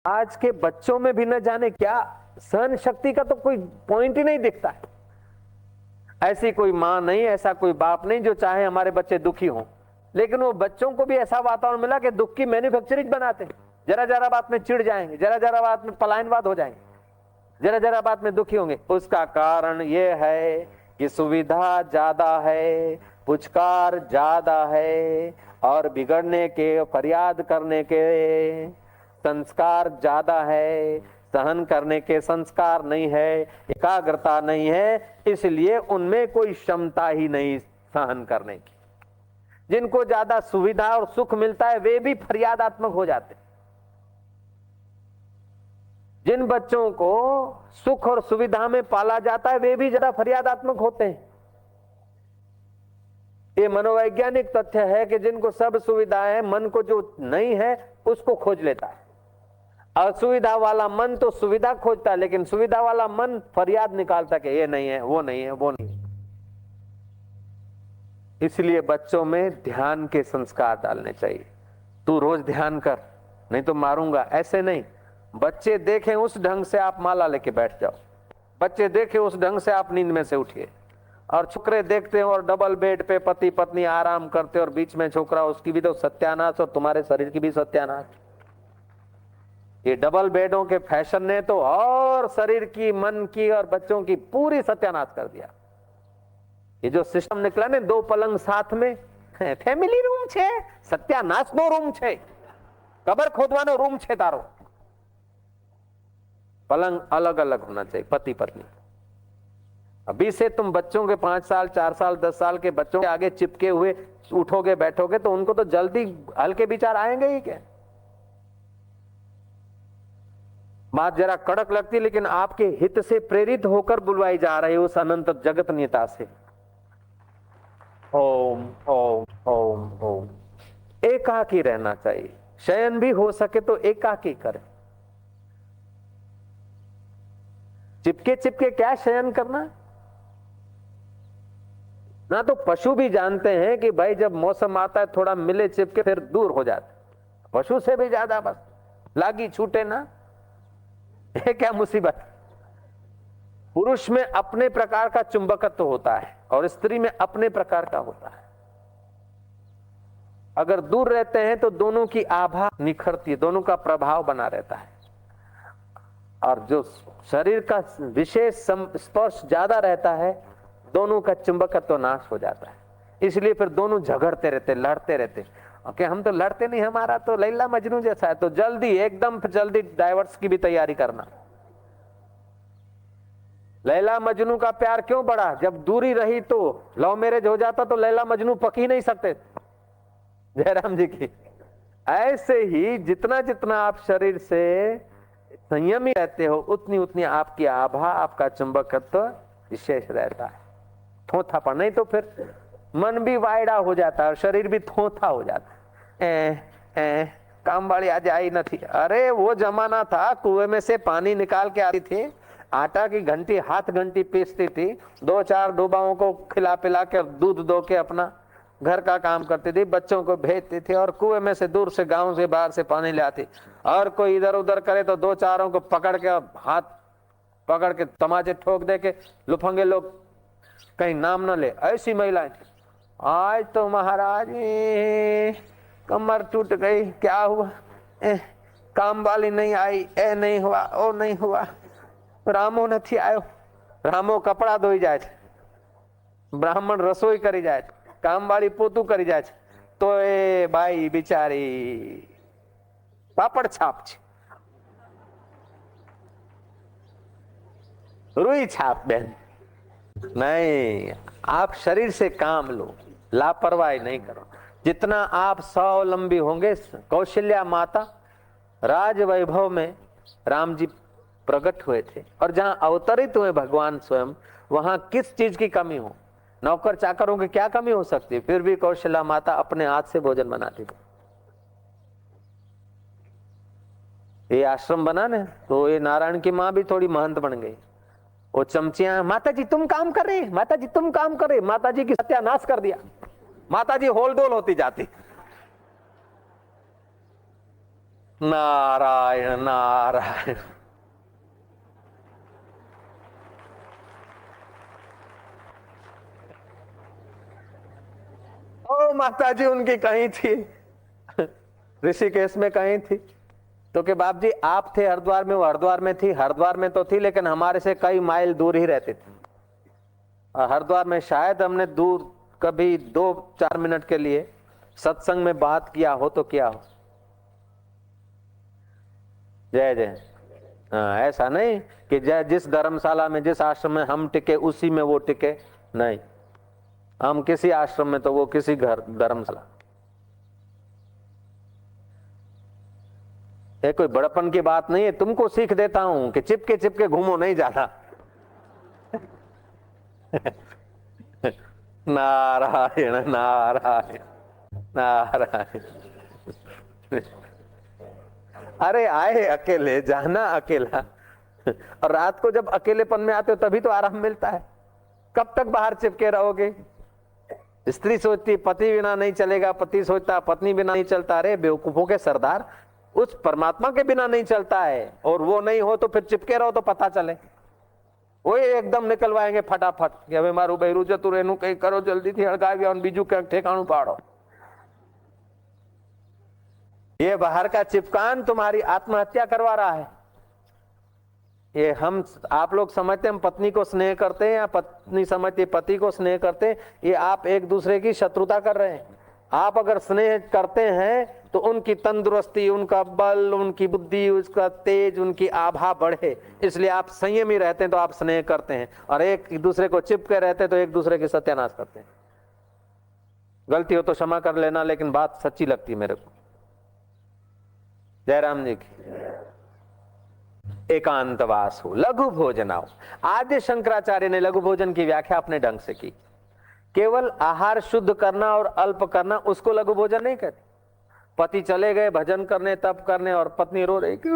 आज के बच्चों में भी न जाने क्या सहन शक्ति का तो कोई पॉइंट ही नहीं दिखता है। ऐसी कोई माँ नहीं, ऐसा कोई बाप नहीं जो चाहे हमारे बच्चे दुखी हों, लेकिन वो बच्चों को भी ऐसा वातावरण मिला कि दुख की मैन्युफैक्चरिंग बनाते हैं। जरा जरा बात में चिढ़ जाएंगे, जरा जरा बात में पलायनवाद हो जाएंगे, जरा जरा बात में दुखी होंगे। उसका कारण ये है कि सुविधा ज्यादा है, पुचकार ज्यादा है, और बिगड़ने के, फरियाद करने के संस्कार ज्यादा है, सहन करने के संस्कार नहीं है, एकाग्रता नहीं है, इसलिए उनमें कोई क्षमता ही नहीं सहन करने की। जिनको ज्यादा सुविधा और सुख मिलता है वे भी फरियादात्मक हो जाते। जिन बच्चों को सुख और सुविधा में पाला जाता है वे भी ज्यादा फरियादात्मक होते हैं। ये मनोवैज्ञानिक तथ्य है कि जिनको सब सुविधा है, मन को जो नहीं है उसको खोज लेता है। असुविधा वाला मन तो सुविधा खोजता है, लेकिन सुविधा वाला मन फरियाद निकालता कि ये नहीं है, वो नहीं है, वो नहीं है। इसलिए बच्चों में ध्यान के संस्कार डालने चाहिए। तू रोज ध्यान कर, नहीं तो मारूंगा, ऐसे नहीं। बच्चे देखें उस ढंग से आप माला लेके बैठ जाओ, बच्चे देखें उस ढंग से आप नींद में से उठिए। और छोकरे देखते हैं और डबल बेड पे पति पत्नी आराम करते और बीच में छोकरा, उसकी भी तो सत्यानाश और तुम्हारे शरीर की भी सत्यानाश। ये डबल बेडों के फैशन ने तो और शरीर की, मन की और बच्चों की पूरी सत्यानाश कर दिया। ये जो सिस्टम निकला ने, 2 पलंग साथ में, फैमिली रूम छे, सत्यानाश नो रूम छे, कबर खोदवानो रूम छे तारो। पलंग अलग अलग होना चाहिए, पति पत्नी। अभी से तुम बच्चों के 5 साल 4 साल 10 साल के बच्चों के आगे चिपके हुए उठोगे बैठोगे तो उनको तो जल्दी हल्के विचार आएंगे ही क्या। बात जरा कड़क लगती, लेकिन आपके हित से प्रेरित होकर बुलवाई जा रही उस अनंत जगत नेता से। ओम ओम ओम ओम। एकाकी रहना चाहिए, शयन भी हो सके तो एकाकी करें। चिपके चिपके क्या शयन करना। ना तो पशु भी जानते हैं कि भाई जब मौसम आता है थोड़ा मिले चिपके फिर दूर हो जाते। पशु से भी ज्यादा बस लागी छूटे ना, ये क्या मुसीबत। पुरुष में अपने प्रकार का चुंबकत्व होता है और स्त्री में अपने प्रकार का होता है। अगर दूर रहते हैं तो दोनों की आभा निखरती है, दोनों का प्रभाव बना रहता है। और जो शरीर का विशेष स्पर्श ज्यादा रहता है, दोनों का चुंबकत्व नाश हो जाता है। इसलिए फिर दोनों झगड़ते रहते, लड़ते रहते। ओके, हम तो लड़ते नहीं, हमारा तो लैला मजनू जैसा है। तो जल्दी, एकदम जल्दी डाइवर्स की भी तैयारी करना। लैला मजनू का प्यार क्यों बढ़ा? जब दूरी रही तो लव मैरिज हो जाता तो लैला मजनू पक ही नहीं सकते। जयराम जी की। ऐसे ही जितना जितना आप शरीर से संयमी रहते हो उतनी उतनी आपकी आभा, आपका चुंबकत्व विशेष रहता है। थोथापन नहीं तो फिर मन भी वायड़ा हो जाता है और शरीर भी थोथा हो जाता है। काम वाली आज आई नहीं। अरे वो जमाना था कुएं में से पानी निकाल के आती थी, आटा की घंटी, हाथ घंटी पीसती थी, 2-4 डूबाओं को खिला पिला के दूध दो के अपना घर का काम करती थी, बच्चों को भेजती थी और कुएं में से दूर से, गांव से बाहर से पानी ले आती। और कोई इधर उधर करे तो 2-4 को पकड़ के, हाथ पकड़ के तमाचे ठोक दे के लुफंगे लोग कहीं नाम न ले, ऐसी महिलाएं। आज तो महाराज कमर टूट गई, क्या हुआ, काम वाली नहीं आई, ए नहीं हुआ, ओ नहीं हुआ, रामो नहीं आयो। रामो कपड़ा धोई जाए, ब्राह्मण रसोई करी जाए, काम वाली पोतू करी जाए, तो ए बाई बिचारी पापड़ छाप छे, रुई छाप बहन। नहीं, आप शरीर से काम लो, लापरवाही नहीं करो। जितना आप स्वावलंबी होंगे, कौशल्या माता राज वैभव में राम जी प्रकट हुए थे और जहां अवतरित हुए भगवान स्वयं, वहां किस चीज की कमी हो? नौकर चाकरों की क्या कमी हो सकती? फिर भी कौशल्या माता अपने हाथ से भोजन बनाती थी। ये आश्रम बना ना तो ये नारायण की माँ भी थोड़ी महंत बन गई। वो चमचियां, माता जी तुम काम कर रहे, माता जी तुम काम कर रहे, माता जी की सत्यानाश कर दिया। माता जी होल डोल होती जाती। नारायण नारायण। ओ माता जी उनकी कहीं थी, ऋषिकेश में कहीं थी, तो कि बाप जी आप थे हरिद्वार में, वो हरिद्वार में थी, हरिद्वार में तो थी लेकिन हमारे से कई माइल दूर ही रहते थे। और हरिद्वार में शायद हमने दूर कभी 2-4 मिनट के लिए सत्संग में बात किया हो तो किया हो। जय जय। हाँ, ऐसा नहीं कि जय जिस धर्मशाला में जिस आश्रम में हम टिके उसी में वो टिके, नहीं, हम किसी आश्रम में तो वो किसी घर धर्मशाला। ये कोई बड़पन की बात नहीं है, तुमको सीख देता हूं कि चिपके चिपके घूमो नहीं ज्यादा। नारायण नारायण नारायण। अरे आए अकेले, जाना अकेला, और रात को जब अकेलेपन में आते हो तभी तो आराम मिलता है। कब तक बाहर चिपके रहोगे? स्त्री सोचती पति बिना नहीं चलेगा, पति सोचता पत्नी बिना नहीं चलता। अरे बेवकूफों के सरदार, उस परमात्मा के बिना नहीं चलता है, और वो नहीं हो तो फिर चिपके रहो तो पता चले। वो एकदम निकलवाएंगे फटाफट कि हमें मारू बहरू जतु रेनु कहीं करो जल्दी थी हड़कावी और बीजू के ठेकाणु पाड़ो। ये बाहर का चिपकान तुम्हारी आत्महत्या करवा रहा है। ये हम आप लोग समझते हम पत्नी को स्नेह करते हैं या पत्नी समझती पति को स्नेह करते हैं, ये आप एक दूसरे की शत्रुता कर रहे हैं। आप अगर स्नेह करते हैं तो उनकी तंदुरुस्ती, उनका बल, उनकी बुद्धि, उसका तेज, उनकी आभा बढ़े, इसलिए आप संयमी रहते हैं तो आप स्नेह करते हैं। और एक दूसरे को चिपके रहते हैं तो एक दूसरे की सत्यानाश करते हैं। गलती हो तो क्षमा कर लेना, लेकिन बात सच्ची लगती है मेरे को। जयराम जी की। एकांतवास हो, लघु भोजन हो। आद्य शंकराचार्य ने लघु भोजन की व्याख्या अपने ढंग से की। केवल आहार शुद्ध करना और अल्प करना, उसको लघु भोजन नहीं कहते। पति चले गए भजन करने, तप करने, और पत्नी रो रही कि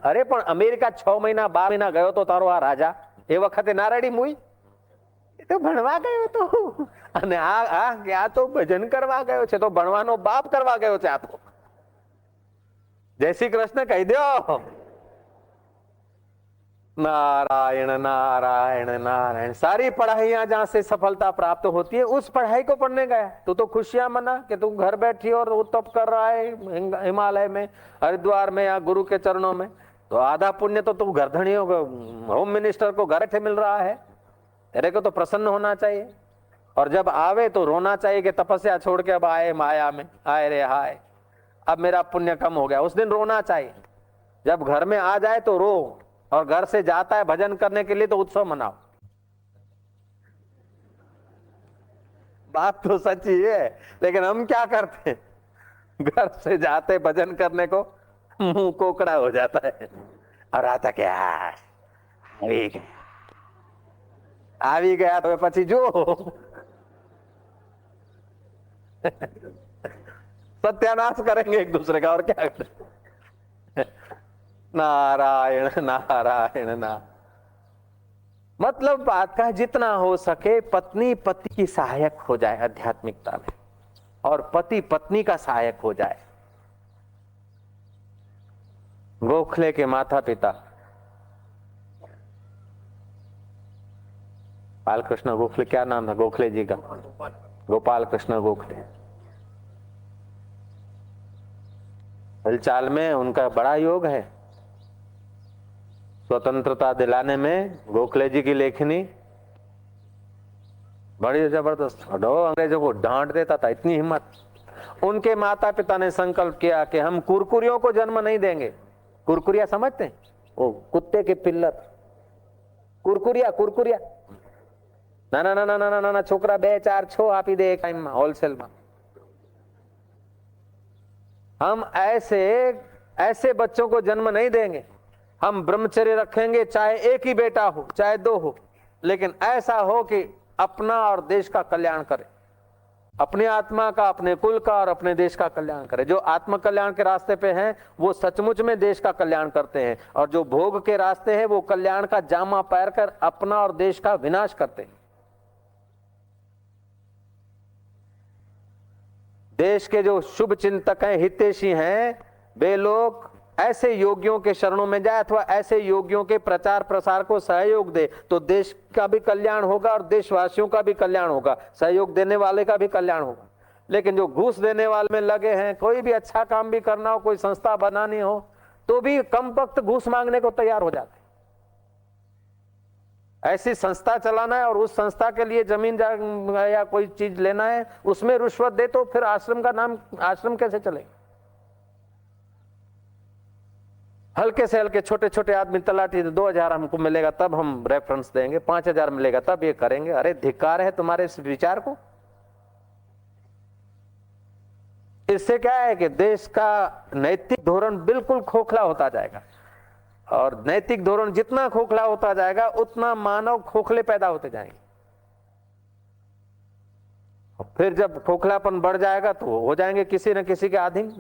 अरे पण अमेरिका 6 महीना 12 महीना गयो तो तारो आ राजा, ए वखते नारायणी मुई तो भणवा गयो तो, અને આ આ તો ભજન કરવા ગયો છે, તો ભણવાનો બાપ કરવા ગયો છે। આ તો જય શ્રી કૃષ્ણ કહી દો। नारायण नारायण नारायण। सारी पढ़ाइयां जहां से सफलता प्राप्त होती है उस पढ़ाई को पढ़ने गया। तू तो खुशियां मना कि तू घर बैठी और वो तप कर रहा है हिमालय में, हरिद्वार में या गुरु के चरणों में, तो आधा पुण्य तो तू घरधनी होम मिनिस्टर को घर बैठे मिल रहा है। तेरे को तो प्रसन्न होना चाहिए, और जब आवे तो रोना चाहिए कि तपस्या छोड़ के अब आए माया में, आए रे हाय, अब मेरा पुण्य कम हो गया। उस दिन रोना चाहिए। जब घर में आ जाए तो रो, और घर से जाता है भजन करने के लिए तो उत्सव मनाओ। बात तो सच्ची है, लेकिन हम क्या करते हैं, घर से जाते भजन करने को मुंह कोकड़ा हो जाता है, और आता क्या આવી ગયા તો પછી જો सत्यानाश करेंगे एक दूसरे का, और क्या करें। नारायण नारायण ना। मतलब बात का जितना हो सके पत्नी पति की सहायक हो जाए आध्यात्मिकता में, और पति पत्नी का सहायक हो जाए। गोखले के माता पिता गोपाल कृष्ण गोखले, क्या नाम था गोखले जी का? गोपाल कृष्ण गोखले। हिलचाल में उनका बड़ा योग है। स्वतंत्रता दिलाने में गोखले जी की लेखनी बड़ी जबरदस्त। अंग्रेजों को डांट देता था, इतनी हिम्मत। उनके माता पिता ने संकल्प किया कि हम कुरकुरियों को जन्म नहीं देंगे। कुरकुरिया समझते हैं? वो कुत्ते के पिल्लर, कुरकुरिया कुरकुरिया। ना ना ना ना ना ना ना छोकरा 2-4 छो आपी दे एक टाइम में होलसेल में। हम ऐसे बच्चों को जन्म नहीं देंगे। हम ब्रह्मचर्य रखेंगे, चाहे एक ही बेटा हो चाहे 2 हो, लेकिन ऐसा हो कि अपना और देश का कल्याण करे, अपने आत्मा का, अपने कुल का और अपने देश का कल्याण करे। जो आत्म कल्याण के रास्ते पे हैं वो सचमुच में देश का कल्याण करते हैं, और जो भोग के रास्ते हैं वो कल्याण का जामा पैर कर अपना और देश का विनाश करते हैं। देश के जो शुभ चिंतक हैं, हितैषी हैं, वे लोग ऐसे योगियों के शरणों में जाए अथवा ऐसे योगियों के प्रचार प्रसार को सहयोग दे तो देश का भी कल्याण होगा और देशवासियों का भी कल्याण होगा, सहयोग देने वाले का भी कल्याण होगा। लेकिन जो घूस देने वाले में लगे हैं, कोई भी अच्छा काम भी करना हो, कोई संस्था बनानी हो, तो भी कम वक्त घूस मांगने को तैयार हो जाते। ऐसी संस्था चलाना है और उस संस्था के लिए जमीन या कोई चीज लेना है, उसमें रिश्वत दे तो फिर आश्रम का नाम, आश्रम कैसे चलेगा? हल्के से हल्के छोटे छोटे आदमी तलाटी 2000 हमको मिलेगा तब हम रेफरेंस देंगे, 5000 मिलेगा तब ये करेंगे। अरे धिक्कार है तुम्हारे इस विचार को। इससे क्या है कि देश का नैतिक धोरण बिल्कुल खोखला होता जाएगा, और नैतिक धोरण जितना खोखला होता जाएगा उतना मानव खोखले पैदा होते जाएंगे। फिर जब खोखलापन बढ़ जाएगा तो हो जाएंगे किसी न किसी के अधीन।